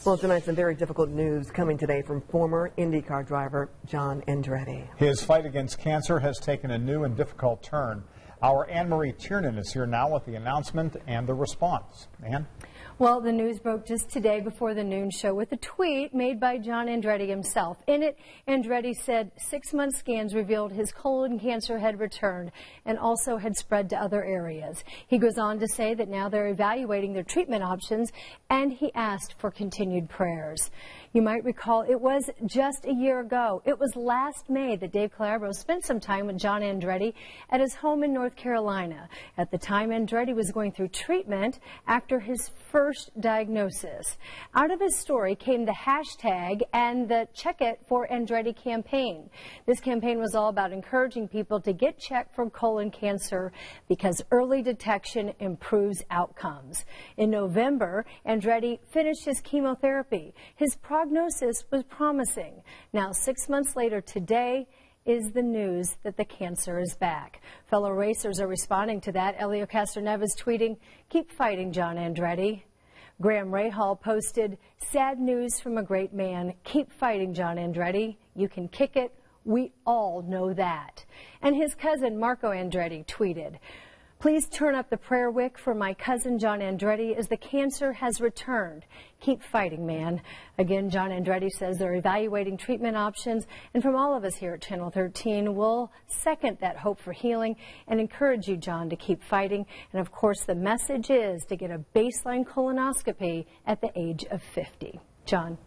Well, tonight some very difficult news coming today from former IndyCar driver John Andretti. His fight against cancer has taken a new and difficult turn. Our Anne-Marie Tiernan is here now with the announcement and the response. Ann? Well, the news broke just today before the noon show with a tweet made by John Andretti himself. In it, Andretti said 6-month scans revealed his colon cancer had returned and also had spread to other areas. He goes on to say that now they're evaluating their treatment options, and he asked for continued prayers. You might recall it was just a year ago. It was last May that Dave Calabro spent some time with John Andretti at his home in North Carolina. At the time, Andretti was going through treatment after his first diagnosis. Out of his story came the hashtag and the Check It for Andretti campaign. This campaign was all about encouraging people to get checked for colon cancer because early detection improves outcomes. In November, Andretti finished his chemotherapy. His prognosis was promising. Now, 6 months later today, is the news that the cancer is back. Fellow racers are responding to that. Elio Castroneves tweeting, "Keep fighting, John Andretti." Graham Rahal posted, "Sad news from a great man. Keep fighting, John Andretti. You can kick it. We all know that." And his cousin, Marco Andretti, tweeted, "Please turn up the prayer wick for my cousin John Andretti as the cancer has returned. Keep fighting, man." Again, John Andretti says they're evaluating treatment options, and from all of us here at Channel 13, we'll second that hope for healing and encourage you, John, to keep fighting. And of course, the message is to get a baseline colonoscopy at the age of 50. John.